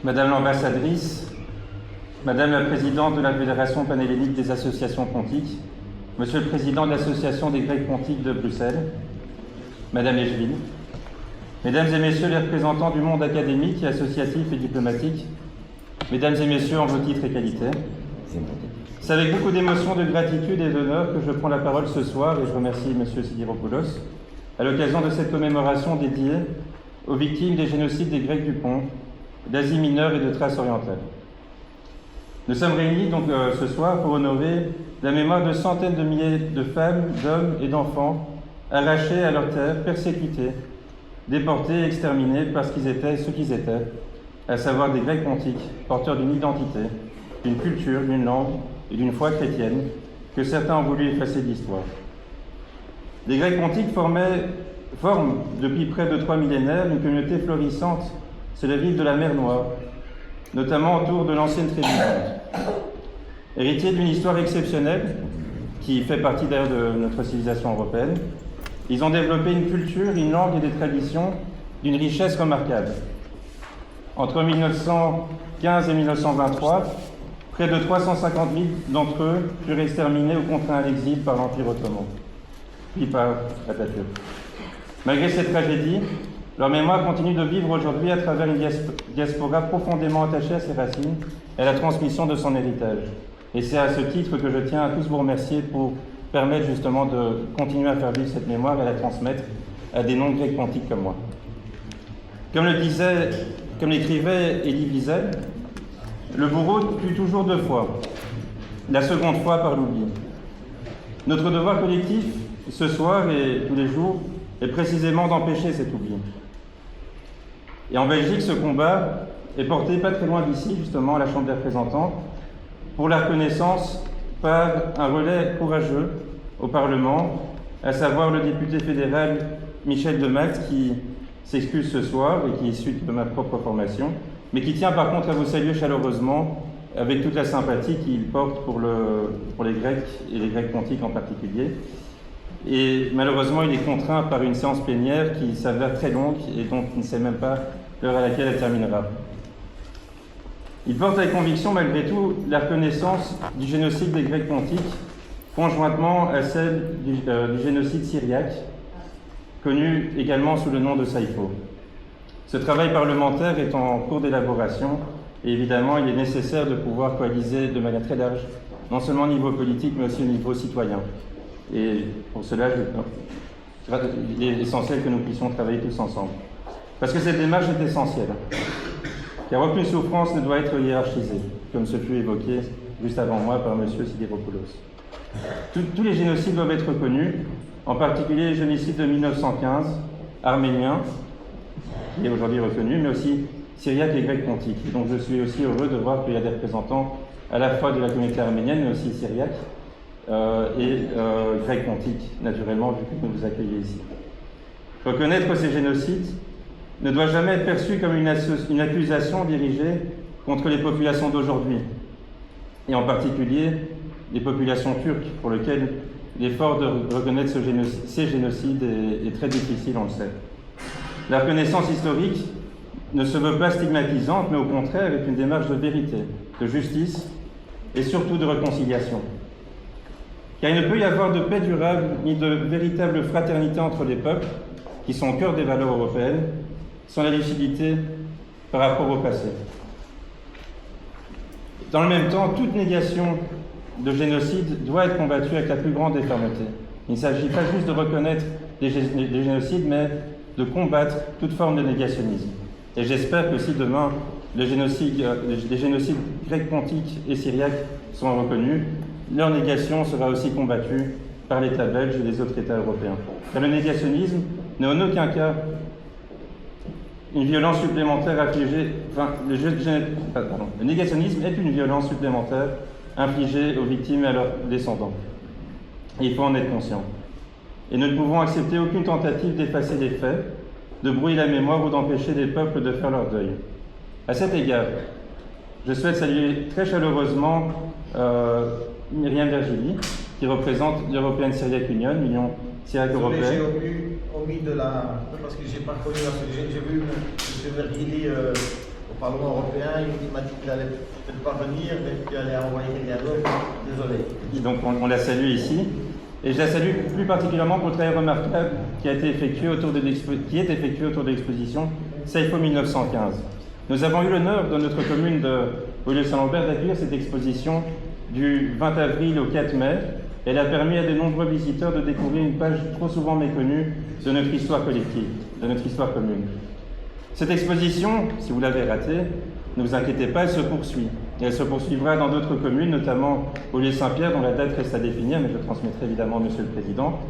Madame l'ambassadrice, Madame la présidente de la Fédération panhellénique des associations pontiques, Monsieur le président de l'Association des Grecs pontiques de Bruxelles, Madame Echevin, Mesdames et Messieurs les représentants du monde académique, associatif et diplomatique, Mesdames et Messieurs en vos titres et qualités, c'est avec beaucoup d'émotion, de gratitude et d'honneur que je prends la parole ce soir et je remercie Monsieur Sidiropoulos à l'occasion de cette commémoration dédiée aux victimes des génocides des Grecs du Pont, d'Asie mineure et de Thrace orientale. Nous sommes réunis donc ce soir pour honorer la mémoire de centaines de milliers de femmes, d'hommes et d'enfants arrachés à leur terre, persécutés, déportés et exterminés parce qu'ils étaient ce qu'ils étaient, à savoir des Grecs pontiques, porteurs d'une identité, d'une culture, d'une langue et d'une foi chrétienne que certains ont voulu effacer de l'histoire. Les Grecs pontiques forment depuis près de 3 millénaires une communauté florissante sur la ville de la mer Noire, notamment autour de l'ancienne Trébizonde. Héritiers d'une histoire exceptionnelle, qui fait partie d'ailleurs de notre civilisation européenne, ils ont développé une culture, une langue et des traditions d'une richesse remarquable. Entre 1915 et 1923, près de 350 000 d'entre eux furent exterminés ou contraints à l'exil par l'Empire ottoman, puis par Atatürk. Malgré cette tragédie, leur mémoire continue de vivre aujourd'hui à travers une diaspora profondément attachée à ses racines et à la transmission de son héritage. Et c'est à ce titre que je tiens à tous vous remercier pour permettre justement de continuer à faire vivre cette mémoire et à la transmettre à des non-grecs pontiques comme moi. Comme l'écrivait Elie Wiesel, le bourreau tue toujours 2 fois, la seconde fois par l'oubli. Notre devoir collectif, ce soir et tous les jours, est précisément d'empêcher cet oubli. Et en Belgique, ce combat est porté pas très loin d'ici, justement, à la Chambre des représentants, pour la reconnaissance par un relais courageux au Parlement, à savoir le député fédéral Michel Demact, qui s'excuse ce soir et qui est issu de ma propre formation, mais qui tient par contre à vous saluer chaleureusement avec toute la sympathie qu'il porte pour les Grecs et les Grecs pontiques en particulier. Et malheureusement, il est contraint par une séance plénière qui s'avère très longue et dont il ne sait même pas l'heure à laquelle elle terminera. Il porte avec conviction, malgré tout, la reconnaissance du génocide des Grecs pontiques, conjointement à celle du génocide syriaque, connu également sous le nom de Saïfo. Ce travail parlementaire est en cours d'élaboration et évidemment, il est nécessaire de pouvoir coaliser de manière très large, non seulement au niveau politique, mais aussi au niveau citoyen. Et pour cela, il est essentiel que nous puissions travailler tous ensemble. Parce que cette démarche est essentielle. Car aucune souffrance ne doit être hiérarchisée, comme ce fut évoqué juste avant moi par M. Sidiropoulos. Tous les génocides doivent être reconnus, en particulier le génocide de 1915, arménien, qui est aujourd'hui reconnu, mais aussi syriaque et grec pontique. Et donc je suis aussi heureux de voir qu'il y a des représentants à la fois de la communauté arménienne, mais aussi syriaque, et grec pontique, naturellement, vu que vous accueillez ici. Reconnaître ces génocides ne doit jamais être perçu comme une accusation dirigée contre les populations d'aujourd'hui, et en particulier les populations turques, pour lesquelles l'effort de reconnaître ces génocides est très difficile, on le sait. La reconnaissance historique ne se veut pas stigmatisante, mais au contraire est une démarche de vérité, de justice et surtout de réconciliation. Car il ne peut y avoir de paix durable ni de véritable fraternité entre les peuples, qui sont au cœur des valeurs européennes, sans la lucidité par rapport au passé. Dans le même temps, toute négation de génocide doit être combattue avec la plus grande des fermetés. Il ne s'agit pas juste de reconnaître des génocides, mais de combattre toute forme de négationnisme. Et j'espère que si demain les génocides grecs pontiques et syriaques sont reconnus, leur négation sera aussi combattue par l'État belge et les autres États européens. Car le négationnisme n'est en aucun cas une violence supplémentaire infligée. Le négationnisme est une violence supplémentaire infligée aux victimes et à leurs descendants. Et il faut en être conscient. Et nous ne pouvons accepter aucune tentative d'effacer les faits, de brouiller la mémoire ou d'empêcher les peuples de faire leur deuil. À cet égard, je souhaite saluer très chaleureusement Myriam Virgili, qui représente l'European Syriac Union, l'Union syriaque européenne. J'ai omis de la... parce que je n'ai pas connu la... J'ai vu M. Virgili Parlement européen, il m'a dit qu'il allait peut-être pas venir, mais qu'il allait envoyer quelqu'un d'autre. Désolé. Donc on la salue ici. Et je la salue plus particulièrement pour le travail remarquable qui est effectué autour de l'exposition Saifo 1915. Nous avons eu l'honneur dans notre commune de Beaulieu-Saint-Lambert d'accueillir cette exposition du 20 avril au 4 mai. Elle a permis à de nombreux visiteurs de découvrir une page trop souvent méconnue de notre histoire collective, de notre histoire commune. Cette exposition, si vous l'avez ratée, ne vous inquiétez pas, elle se poursuit. Et elle se poursuivra dans d'autres communes, notamment Beaulieu-Saint-Pierre, dont la date reste à définir, mais je transmettrai évidemment à Monsieur le Président.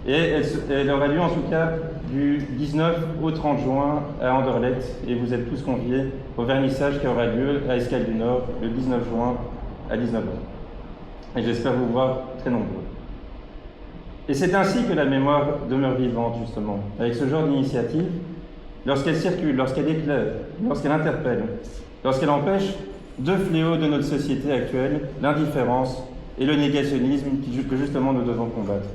Et elle aura lieu en tout cas du 19 au 30 juin à Anderlecht, et vous êtes tous conviés au vernissage qui aura lieu à Escale du Nord le 19 juin à 19h. Et j'espère vous voir très nombreux. Et c'est ainsi que la mémoire demeure vivante, justement, avec ce genre d'initiative, lorsqu'elle circule, lorsqu'elle éclaire, lorsqu'elle interpelle, lorsqu'elle empêche deux fléaux de notre société actuelle, l'indifférence et le négationnisme que justement nous devons combattre.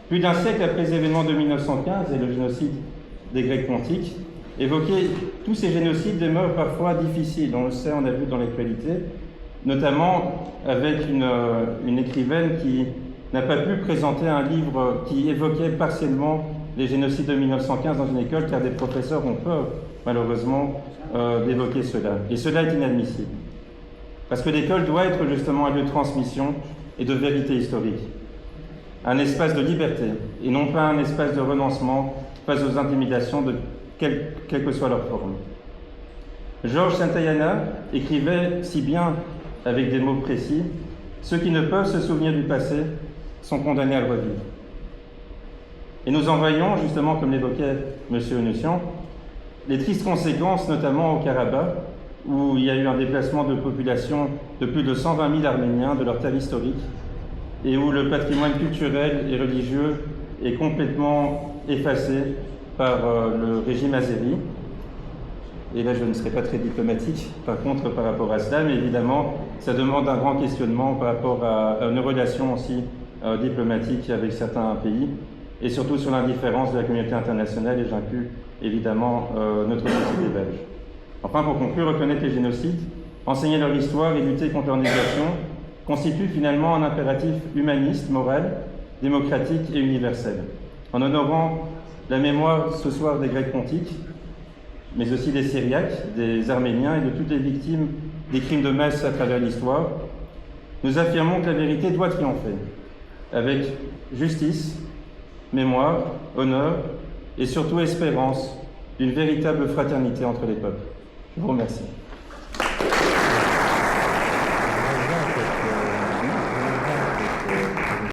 Plus d'un siècle après les événements de 1915 et le génocide des Grecs pontiques, évoquer tous ces génocides demeure parfois difficile, on le sait, on a vu dans l'actualité, notamment avec une écrivaine qui n'a pas pu présenter un livre qui évoquait partiellement les génocides de 1915 dans une école, car des professeurs ont peur, malheureusement, d'évoquer cela. Et cela est inadmissible. Parce que l'école doit être justement un lieu de transmission et de vérité historique. Un espace de liberté, et non pas un espace de renoncement face aux intimidations de quelle que soit leur forme. Georges Santayana écrivait si bien, avec des mots précis, « Ceux qui ne peuvent se souvenir du passé sont condamnés à le revivre ». Et nous en voyons, justement, comme l'évoquait M. Onussian, les tristes conséquences, notamment au Karabakh, où il y a eu un déplacement de population de plus de 120 000 Arméniens de leur terre historique, et où le patrimoine culturel et religieux est complètement effacé par le régime azéri. Et là, je ne serai pas très diplomatique, par contre, par rapport à cela, mais évidemment, ça demande un grand questionnement par rapport à une relation aussi diplomatique avec certains pays, et surtout sur l'indifférence de la communauté internationale, et j'inclus évidemment notre société belge. Enfin, pour conclure, reconnaître les génocides, enseigner leur histoire et lutter contre leur négation constitue finalement un impératif humaniste, moral, démocratique et universel. En honorant la mémoire ce soir des Grecs pontiques, mais aussi des Syriaques, des Arméniens et de toutes les victimes des crimes de masse à travers l'histoire, nous affirmons que la vérité doit triompher, avec justice, mémoire, honneur et surtout espérance d'une véritable fraternité entre les peuples. Je vous remercie.